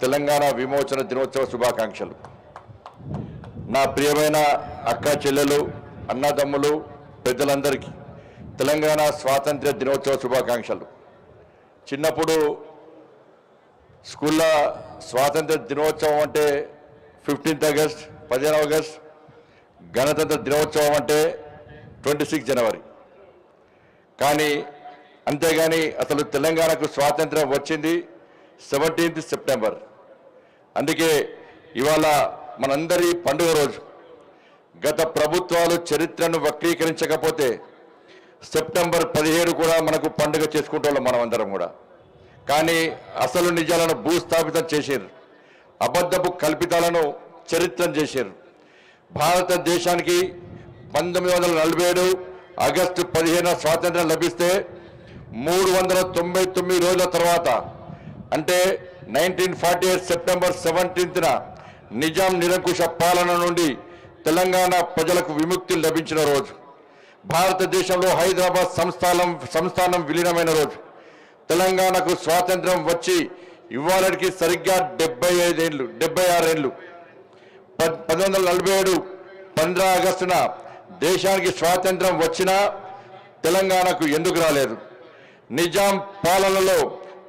తెలంగాణ విమోచన దినోత్సవ శుభాకాంక్షలు. నా ప్రియమైన అక్క చెల్లెలు అన్నదమ్ములు పెద్దలందరికీ తెలంగాణ స్వాతంత్ర్య దినోత్సవ శుభాకాంక్షలు. చిన్నప్పుడు స్కూల్లో స్వాతంత్ర దినోత్సవం అంటే 15th ఆగస్ట్ 15 ఆగస్ట్, గణతంత్ర దినోత్సవం అంటే 26 జనవరి. కానీ అంతేగాని అసలు తెలంగాణకు స్వాతంత్రం వచ్చింది 17th సెప్టెంబర్. అందుకే ఇవాళ మనందరి పండుగ రోజు. గత ప్రభుత్వాలు చరిత్రను వక్రీకరించకపోతే సెప్టెంబర్ 17 కూడా మనకు పండుగ చేసుకుంటాం మనమందరం కూడా. కానీ అసలు నిజాలను భూస్థాపితం చేశారు, అబద్ధపు కల్పితాలను చరిత్రం చేశారు. భారతదేశానికి 1947 ఆగస్టు 15 స్వాతంత్రం లభిస్తే 399 రోజుల తర్వాత అంటే 1948 సెప్టెంబర్ 17న నిజాం నిరంకుశ పాలన నుండి తెలంగాణ ప్రజలకు విముక్తి లభించిన రోజు. భారతదేశంలో హైదరాబాద్ సంస్థానం విలీనమైన రోజు. తెలంగాణకు స్వాతంత్రం వచ్చి ఇవాళకి సరిగ్గా 76 ఏళ్ళు. 1947 15 ఆగస్టున దేశానికి స్వాతంత్రం వచ్చినా తెలంగాణకు ఎందుకు రాలేదు? నిజాం పాలనలో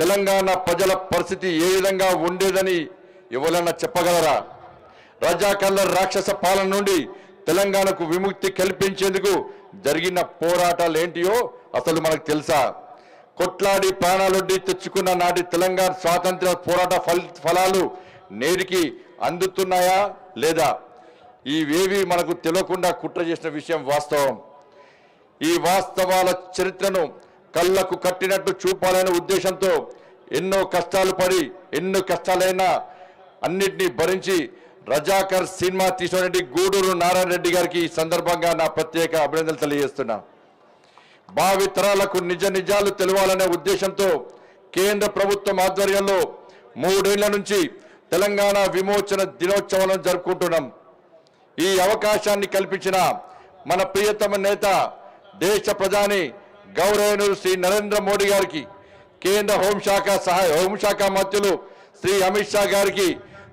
తెలంగాణ ప్రజల పరిస్థితి ఏ విధంగా ఉండేదని ఎవరన్నా చెప్పగలరా? రజాకర్ల రాక్షస పాలన నుండి తెలంగాణకు విముక్తి కల్పించేందుకు జరిగిన పోరాటాలు ఏంటియో అసలు మనకు తెలుసా? కొట్లాడి ప్రాణాలొడ్డి తెచ్చుకున్న నాటి తెలంగాణ స్వాతంత్ర పోరాట ఫలాలు నేటికి అందుతున్నాయా లేదా? ఇవేవి మనకు తెలియకుండా కుట్ర చేసిన విషయం వాస్తవం. ఈ వాస్తవాల చరిత్రను కళ్ళకు కట్టినట్టు చూపాలనే ఉద్దేశంతో ఎన్నో కష్టాలు పడి ఎన్నో కష్టాలైనా అన్నిటినీ భరించి రజాకర్ సినిమా తీసినటువంటి గూడూరు నారాయణ రెడ్డి గారికి ఈ సందర్భంగా నా ప్రత్యేక అభినందనలు తెలియజేస్తున్నా. భావి తరాలకు నిజాలు తెలవాలనే ఉద్దేశంతో కేంద్ర ప్రభుత్వం ఆధ్వర్యంలో 3 ఏళ్ల నుంచి తెలంగాణ విమోచన దినోత్సవాలను జరుపుకుంటున్నాం. ఈ అవకాశాన్ని కల్పించిన మన ప్రియతమ నేత దేశ ప్రధాని గౌరవనీయులు శ్రీ నరేంద్ర మోడీ గారికి, కేంద్ర హోంశాఖ మంత్రులు శ్రీ అమిత్ షా గారికి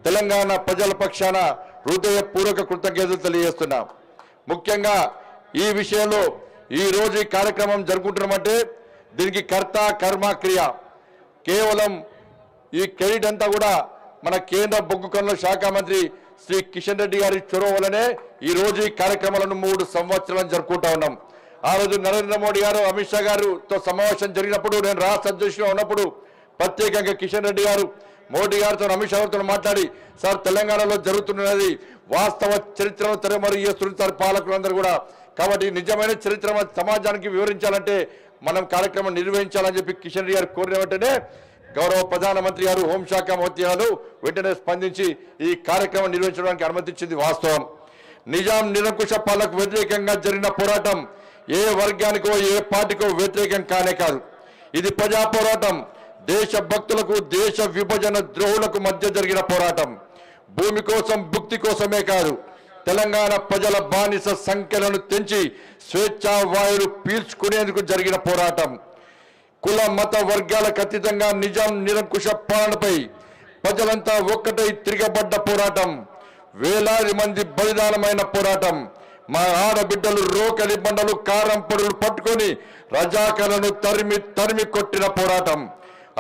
తెలంగాణ ప్రజల పక్షాన హృదయపూర్వక కృతజ్ఞతలు తెలియజేస్తున్నాం. ముఖ్యంగా ఈ విషయంలో ఈ రోజు ఈ కార్యక్రమం జరుపుకుంటున్నామంటే దీనికి కర్త కర్మ క్రియ కేవలం ఈ క్రెడిట్ అంతా కూడా మన కేంద్ర బొగ్గు గనుల శాఖ మంత్రి శ్రీ కిషన్ రెడ్డి గారి చొరవ వల్లనే ఈ రోజు ఈ కార్యక్రమాలను 3 సంవత్సరాలు జరుపుకుంటా ఉన్నాం. ఆ రోజు నరేంద్ర మోడీ గారు అమిత్ షా గారితో సమావేశం జరిగినప్పుడు నేను రాష్ట్ర అధ్యక్షుడిగా ఉన్నప్పుడు ప్రత్యేకంగా కిషన్ రెడ్డి గారు మోడీ గారితో అమిత్ షా గారితో మాట్లాడి, సార్ తెలంగాణలో జరుగుతున్నది వాస్తవ చరిత్రను తెరమరు చేస్తున్నారు పాలకులందరూ కూడా. కాబట్టి నిజమైన చరిత్ర సమాజానికి వివరించాలంటే మనం కార్యక్రమం నిర్వహించాలని చెప్పి కిషన్ రెడ్డి గారు కోరిన వెంటనే గౌరవ ప్రధానమంత్రి గారు హోంశాఖ మంత్రి గారు వెంటనే స్పందించి ఈ కార్యక్రమం నిర్వహించడానికి అనుమతించింది వాస్తవం. నిజాం నిరంకుశ పాలనకు వ్యతిరేకంగా జరిగిన పోరాటం ఏ వర్గానికో ఏ పార్టీకో వ్యతిరేకం కానే కాదు. ఇది ప్రజా పోరాటం. దేశ భక్తులకు దేశ విభజన ద్రోహులకు మధ్య జరిగిన పోరాటం. భూమి కోసం భుక్తి కోసమే కాదు, తెలంగాణ ప్రజల బానిస సంఖ్యలను తెంచి స్వేచ్ఛా వాయులు పీల్చుకునేందుకు జరిగిన పోరాటం. కుల మత వర్గాలకు అతీతంగా నిజాం నిరంకుశ పాలనపై ప్రజలంతా ఒక్కటై తిరగబడ్డ పోరాటం. వేలాది మంది బలిదానమైన పోరాటం. మా ఆడబిడ్డలు రోకలి బండలు కారం పొడులు పట్టుకొని రజాకర్లను తరిమి కొట్టిన పోరాటం.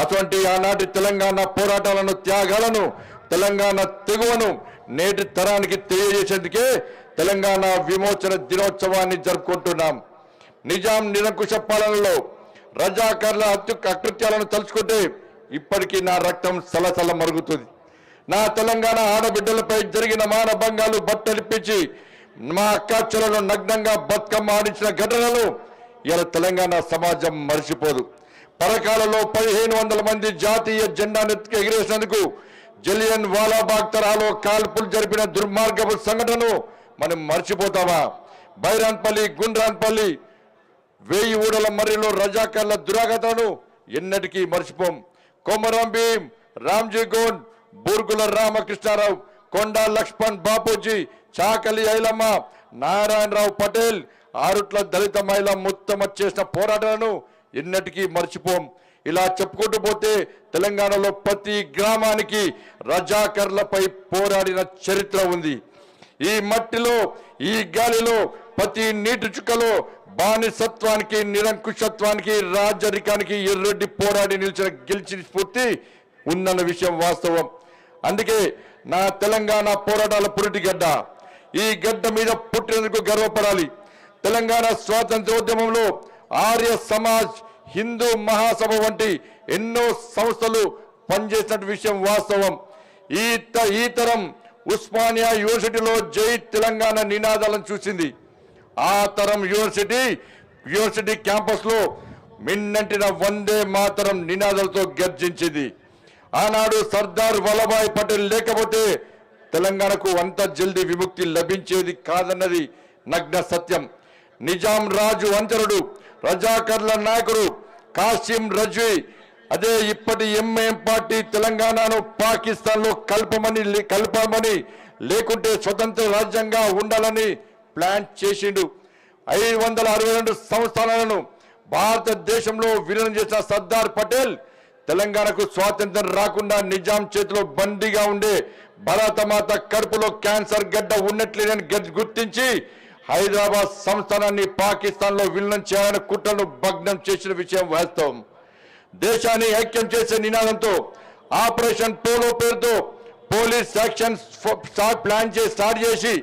అటువంటి ఆనాటి తెలంగాణ పోరాటాలను త్యాగాలను తెలంగాణ తెగువను నేటి తరానికి తెలియజేసేందుకే తెలంగాణ విమోచన దినోత్సవాన్ని జరుపుకుంటున్నాం. నిజాం నిరంకుశ పాలనలో రజాకర్ల అకృత్యాలను తలుచుకుంటే ఇప్పటికీ నా రక్తం సలసల మరుగుతుంది. నా తెలంగాణ ఆడబిడ్డలపై జరిగిన మానభంగాలు బట్టలిప్పించి మా అక్కాచెలను నగ్నంగా బతుకమ్మ ఆడించిన ఘటనలు ఇలా తెలంగాణ సమాజం మర్చిపోదు. పరకాలలో 1500 మంది జాతీయ జెండాను ఎగిరేసినందుకు జలియన్ వాలాబాగ్ తరహాలో కాల్పులు జరిపిన దుర్మార్గపు సంఘటనను మనం మర్చిపోతామా? బైరాన్పల్లి గుండ్రాన్పల్లి 1000 ఊడల మర్రిలో రజాకర్ల దురాగతను ఎన్నటికీ మర్చిపోం. కొమరం భీం, రామ్జీ గోండ్, బూర్గుల రామకృష్ణారావు, కొండా లక్ష్మణ్ బాపూజీ, చాకలి ఐలమ్మ, నారాయణరావు పటేల్, ఆరుట్ల దళిత మహిళ ముత్తమ చేసిన పోరాటాలను ఎన్నటికీ మర్చిపోం. ఇలా చెప్పుకుంటూ పోతే తెలంగాణలో ప్రతి గ్రామానికి రజాకర్లపై పోరాడిన చరిత్ర ఉంది. ఈ మట్టిలో, ఈ గాలిలో, ప్రతి నీటి చుక్కలో బానిసత్వానికి, నిరంకుశత్వానికి, రాజరికానికి ఎర్రొడ్డి పోరాడి గెలిచిన స్ఫూర్తి ఉందన్న విషయం వాస్తవం. అందుకే నా తెలంగాణ పోరాటాల పురిటిగడ్డ. ఈ గడ్డ మీద పుట్టినందుకు గర్వపడాలి. తెలంగాణ స్వాతంత్రోద్యమంలో ఆర్య సమాజ్, హిందూ మహాసభ వంటి ఎన్నో సంస్థలు పనిచేసిన విషయం వాస్తవం. ఈ తరం ఉస్మానియా యూనివర్సిటీలో జై తెలంగాణ నినాదాలను చూసింది. ఆ తరం యూనివర్సిటీ క్యాంపస్ లో మిన్నంటిన వందే మాతరం నినాదాలతో గర్జించింది. ఆనాడు సర్దార్ వల్లభాయ్ పటేల్ లేకపోతే తెలంగాణకు అంత జల్దీ విముక్తి లభించేది కాదన్నది నగ్న సత్యం. నిజాం రాజు అంచరుడు, రజాకర్ల నాయకుడు కాసిం రజ్వీ, అదే ఇప్పటి ఎంఐఎం పార్టీ తెలంగాణను పాకిస్తాన్ లో కలపమని లేకుంటే స్వతంత్ర రాజ్యంగా ఉండాలని ప్లాన్ చేసిండు. 562 సంస్థానాలను భారతదేశంలో విలీనం చేసిన సర్దార్ పటేల్ తెలంగాణకు స్వాతంత్రం రాకుండా నిజాం చేతిలో బందీగా ఉండే భారతమాత కడుపులో క్యాన్సర్ గడ్డ ఉన్నట్లేదని గుర్తించి హైదరాబాద్ సంస్థానాన్ని పాకిస్తాన్ లో విలీనం చేయాలని కుట్రను భగ్నం చేసిన విషయం వాస్తవం. దేశాన్ని ఐక్యం చేసే నినాదంతో ఆపరేషన్ పోలో పేరుతో పోలీస్ యాక్షన్ స్టార్ట్ చేసి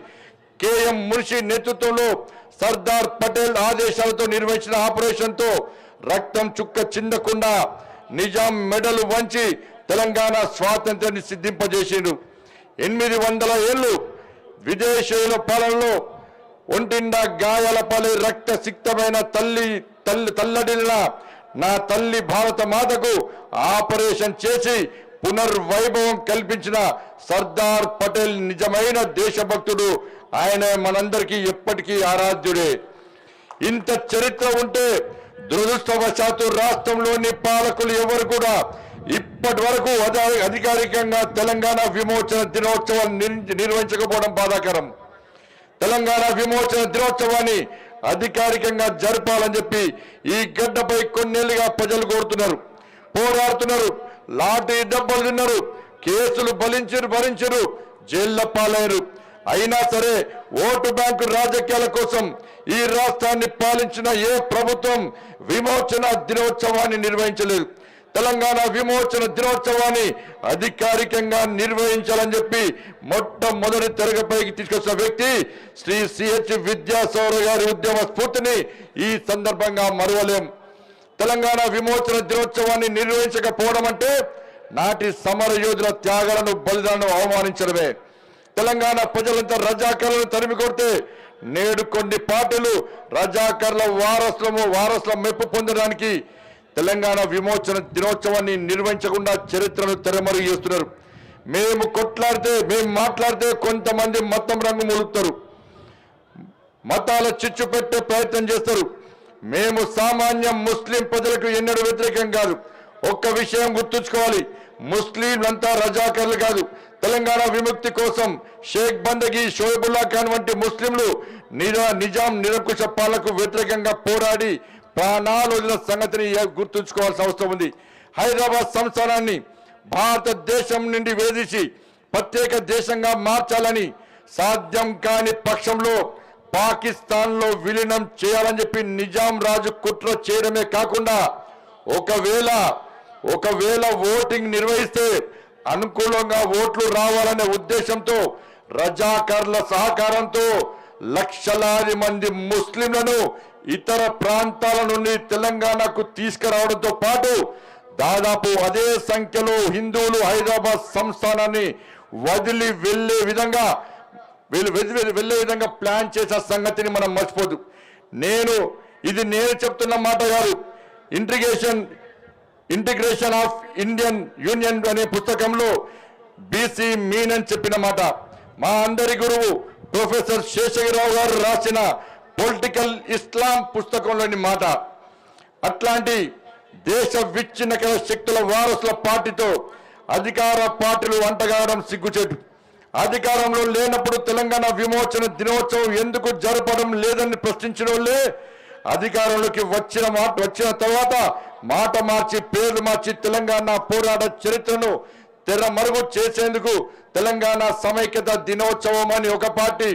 కేఎం మున్షి నేతృత్వంలో సర్దార్ పటేల్ ఆదేశాలతో నిర్వహించిన ఆపరేషన్ తో రక్తం చుక్క చిందకుండా నిజాం మెడలు వంచి తెలంగాణ స్వాతంత్రాన్ని సిద్ధింపజేసిండు. 800 ఏళ్లు విదేశీయుల పాలనలో ఒంటిండా గాయాల పాలై రక్త సిక్తమైన తల్లడిల్లిన నా తల్లి భారత మాతకు ఆపరేషన్ చేసి పునర్వైభవం కల్పించిన సర్దార్ పటేల్ నిజమైన దేశభక్తుడు. ఆయన మనందరికీ ఎప్పటికీ ఆరాధ్యుడే. ఇంత చరిత్ర ఉంటే దురదృష్టవశాత్తు రాష్ట్రంలోని పాలకులు ఎవరు కూడా ఇప్పటి వరకు అధికారికంగా తెలంగాణ విమోచన దినోత్సవాన్ని నిర్వహించకపోవడం బాధాకరం. తెలంగాణ విమోచన దినోత్సవాన్ని అధికారికంగా జరపాలని చెప్పి ఈ గడ్డపై కొన్నేళ్లుగా ప్రజలు కోరుతున్నారు, పోరాడుతున్నారు. లాఠీ దెబ్బలు తిన్నారు, కేసులు భరించరు, జైళ్ల పాలయ్యారు. అయినా సరే ఓటు బ్యాంకు రాజకీయాల కోసం ఈ రాష్ట్రాన్ని పాలించిన ఏ ప్రభుత్వం విమోచన దినోత్సవాన్ని నిర్వహించలేదు. తెలంగాణ విమోచన దినోత్సవాన్ని అధికారికంగా నిర్వహించాలని చెప్పి మొట్టమొదటి తెరపైకి తీసుకొచ్చిన వ్యక్తి శ్రీ సిహెచ్ విద్యాసాగర్ గారి ఉద్యమ స్ఫూర్తిని ఈ సందర్భంగా మరువలేం. తెలంగాణ విమోచన దినోత్సవాన్ని నిర్వహించకపోవడం అంటే నాటి సమర యోధుల త్యాగాలను, బలిదానాలను అవమానించడమే. తెలంగాణ ప్రజలంతా రజాకర్లను తరిమి కొడితే నేడు కొన్ని పార్టీలు రజాకర్ల వారసుల మెప్పు పొందడానికి తెలంగాణ విమోచన దినోత్సవాన్ని నిర్వహించకుండా చరిత్రను తెరమరుగు చేస్తున్నారు. మేము మాట్లాడితే కొంతమంది మతం రంగు మొలుపుతారు, మతాల చిచ్చు పెట్టే ప్రయత్నం చేస్తారు. మేము సామాన్య ముస్లిం ప్రజలకు ఎన్నడూ వ్యతిరేకం కాదు. ఒక్క విషయం గుర్తుంచుకోవాలి, ముస్లింలంతా రజాకర్లు కాదు. తెలంగాణ విముక్తి కోసం షేక్ బందగి, షోయబుల్లా ఖాన్ వంటి ముస్లింలు నిజాం నిరంకుశ పాలనకు వ్యతిరేకంగా పోరాడి ప్రాణాలు వదిలిన సంగతిని గుర్తుంచుకోవాల్సిన అవసరం ఉంది. హైదరాబాద్ సంస్థానాన్ని భారతదేశం నుండి వేధించి ప్రత్యేక దేశంగా మార్చాలని సాధ్యం కాని పక్షంలో పాకిస్తాన్ లో విలీనం చేయాలని చెప్పి నిజాం రాజు కుట్ర చేయడమే కాకుండా ఒకవేళ ఓటింగ్ నిర్వహిస్తే అనుకూలంగా ఓట్లు రావాలనే ఉద్దేశంతో రజాకర్ల సహకారంతో లక్షలాది మంది ముస్లింలను ఇతర ప్రాంతాల నుండి తెలంగాణకు తీసుకురావడంతో పాటు దాదాపు అదే సంఖ్యలో హిందువులు హైదరాబాద్ సంస్థానాన్ని వదిలి వెళ్లే విధంగా ప్లాన్ చేసిన సంగతిని మనం మర్చిపోదు. నేను చెప్తున్న మాట కాదు. ఇంటిగ్రేషన్ ఆఫ్ ఇండియన్ యూనియన్ అనే పుస్తకంలో బీసీ మీనన్ చెప్పిన మాట, మా అందరి గురువు ప్రొఫెసర్ శేషగిరిరావు గారు రాసిన పొలిటికల్ ఇస్లాం పుస్తకంలోని మాట. అట్లాంటి దేశ విచ్ఛిన్నకర శక్తుల వారసుల పార్టీతో అధికార పార్టీలు అంటగాడడం సిగ్గుచేటు. అధికారంలో లేనప్పుడు తెలంగాణ విమోచన దినోత్సవం ఎందుకు జరపడం లేదని ప్రశ్నించిన వాళ్ళే అధికారంలోకి వచ్చిన తర్వాత మాట మార్చి పేర్లు మార్చి తెలంగాణ పోరాట చరిత్రను తెరమరుగు చేసేందుకు తెలంగాణ సమైక్యత దినోత్సవం అని ఒక పార్టీ,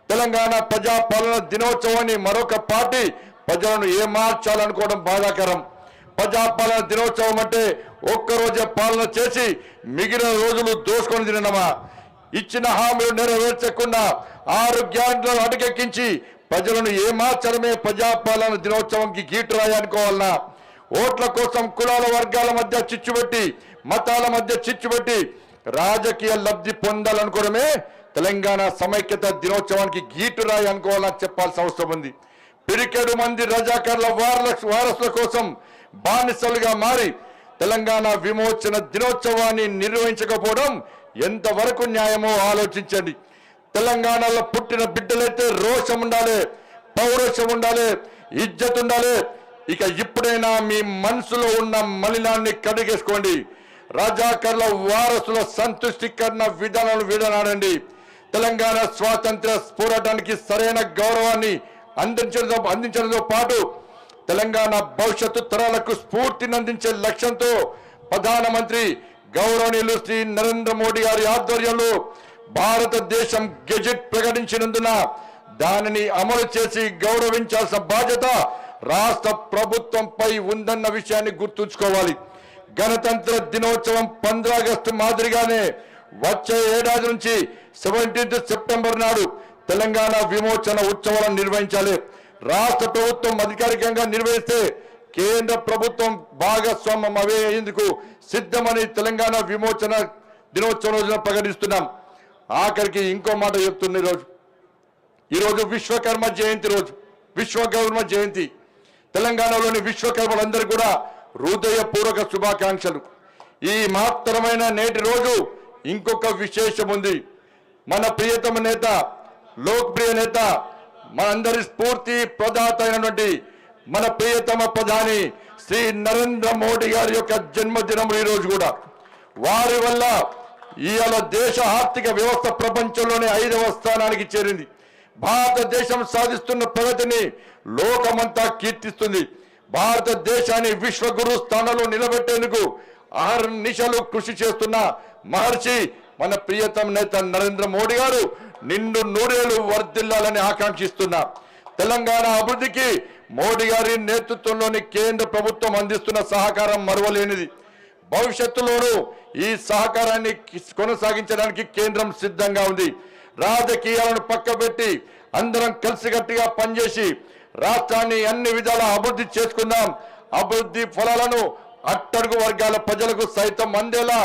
తెలంగాణ ప్రజాపాలన దినోత్సవం అని మరొక పార్టీ ప్రజలను ఏమార్చాలనుకోవడం బాధాకరం. ప్రజాపాలన దినోత్సవం అంటే ఒక్కరోజే పాలన చేసి మిగిలిన రోజులు దోసుకొని తినడమా? ఇచ్చిన హామీలు నెరవేర్చకుండా 6 గ్యారెంటీలను అటకెక్కించి ప్రజలను ఏమార్చడమే ప్రజాపాలన దినోత్సవంకి గీటురాయి అనుకోవాలన్నా? ఓట్ల కోసం కులాల వర్గాల మధ్య చిచ్చుబెట్టి, మతాల మధ్య చిచ్చుబెట్టి రాజకీయ లబ్ధి పొందాలనుకోవడమే తెలంగాణ సమైక్యత దినోత్సవానికి గీటురాయి అనుకోవాలని చెప్పాల్సిన అవసరం ఉంది. పిరికెడు మంది రజాకారుల వారసుల కోసం బానిసలుగా మారి తెలంగాణ విమోచన దినోత్సవాన్ని నిర్వహించకపోవడం ఎంతవరకు న్యాయమో ఆలోచించండి. తెలంగాణలో పుట్టిన బిడ్డలైతే రోషం ఉండాలి, పౌరుషం ఉండాలి, ఇజ్జత్ ఉండాలి. ఇక ఇప్పుడైనా మీ మనసులో ఉన్న మలినాన్ని కడిగేసుకోండి. రజాకారుల వారసుల సంతుష్టికరణ విధానాలను విడనాడండి. తెలంగాణ స్వాతంత్ర పోరాటానికి సరైన గౌరవాన్ని అందించడంతో పాటు తెలంగాణ భవిష్యత్తు తరాలకు స్ఫూర్తిని అందించే లక్ష్యంతో ప్రధానమంత్రి గౌరవనీయులు శ్రీ నరేంద్ర మోడీ గారి ఆధ్వర్యంలో భారతదేశం గెజెట్ ప్రకటించినందున దానిని అమలు చేసి గౌరవించాల్సిన బాధ్యత రాష్ట్ర ప్రభుత్వంపై ఉందన్న విషయాన్ని గుర్తుంచుకోవాలి. గణతంత్ర దినోత్సవం 15 ఆగస్టు మాదిరిగానే వచ్చే ఏడాది నుంచి 17 సెప్టెంబర్ నాడు తెలంగాణ విమోచన ఉత్సవాలను నిర్వహించాలి. రాష్ట్ర ప్రభుత్వం అధికారికంగా నిర్వహిస్తే కేంద్ర ప్రభుత్వం భాగస్వామ్యం అయ్యేందుకు సిద్ధమని తెలంగాణ విమోచన దినోత్సవం రోజున ప్రకటిస్తున్నాం. ఆఖరికి ఇంకో మాట చెప్తున్న ఈరోజు విశ్వకర్మ జయంతి రోజు. విశ్వకర్మ జయంతి తెలంగాణలోని విశ్వకర్మలందరూ కూడా హృదయపూర్వక శుభాకాంక్షలు. ఈ మహత్తరమైన నేటి రోజు ఇంకొక విశేషం ఉంది. మన ప్రియతమ నేత, లోక్ప్రియ నేత, మనందరి స్ఫూర్తి ప్రదాత అయినటువంటి మన ప్రియతమ ప్రధాని శ్రీ నరేంద్ర మోడీ గారి యొక్క జన్మదినం ఈ రోజు కూడా. వారి వల్ల ఇవాళ దేశ ఆర్థిక వ్యవస్థ ప్రపంచంలోనే 5వ స్థానానికి చేరింది. భారతదేశం సాధిస్తున్న ప్రగతిని లోకమంతా కీర్తిస్తుంది. భారతదేశాన్ని విశ్వగురు స్థానంలో నిలబెట్టేందుకు అహర్నిశలు కృషి చేస్తున్న మహర్షి మన ప్రియతమ నేత నరేంద్ర మోడీ గారు నిండు నూరేళ్లు వర్ధిల్లాలని ఆకాంక్షిస్తున్నా. తెలంగాణ అభివృద్ధికి మోడీ గారి నేతృత్వంలోని కేంద్ర ప్రభుత్వం అందిస్తున్న సహకారం మరువలేనిది. భవిష్యత్తులోనూ ఈ సహకారాన్ని కొనసాగించడానికి కేంద్రం సిద్ధంగా ఉంది. రాజకీయాలను పక్కబెట్టి అందరం కలిసికట్టుగా పనిచేసి రాష్ట్రాన్ని అన్ని విధాల అభివృద్ధి చేసుకుందాం. అభివృద్ధి ఫలాలను అట్టడుగు వర్గాల ప్రజలకు సైతం అందేలా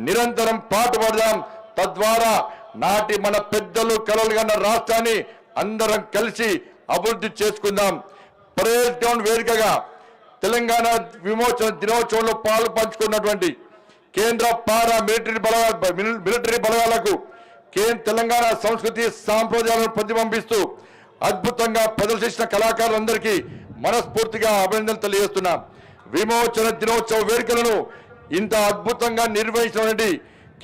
నిరంతరం పాటుపడదాం. తద్వారా నాటి మన పెద్దలు కలలుగన్న రాష్ట్రాన్ని అందరం కలిసి అభివృద్ధి చేసుకుందాం. పరేడ్ గ్రౌండ్ వేదికగా తెలంగాణ విమోచన దినోత్సవంలో పాలు పంచుకున్నటువంటి కేంద్ర పారా మిలిటరీ బలగాలకు తెలంగాణ సంస్కృతి సాంప్రదాయాలను ప్రతిబింబిస్తూ అద్భుతంగా ప్రదర్శించిన కళాకారులందరికీ మనస్ఫూర్తిగా అభినందనలు తెలియజేస్తున్నాం. విమోచన దినోత్సవ వేడుకలను ఇంత అద్భుతంగా నిర్వహించినటువంటి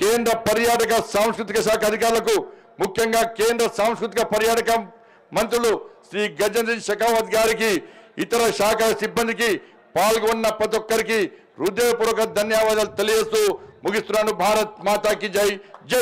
కేంద్ర పర్యాటక సాంస్కృతిక శాఖ అధికారులకు, ముఖ్యంగా కేంద్ర సాంస్కృతిక పర్యాటక మంత్రులు శ్రీ గజేంద్ర షెకావత్ గారికి, ఇతర శాఖ సిబ్బందికి, పాల్గొన్న ప్రతి ఒక్కరికి హృదయపూర్వక ధన్యవాదాలు తెలియజేస్తూ ముగిస్తున్నాను. భారత్ మాతాకి జై. జై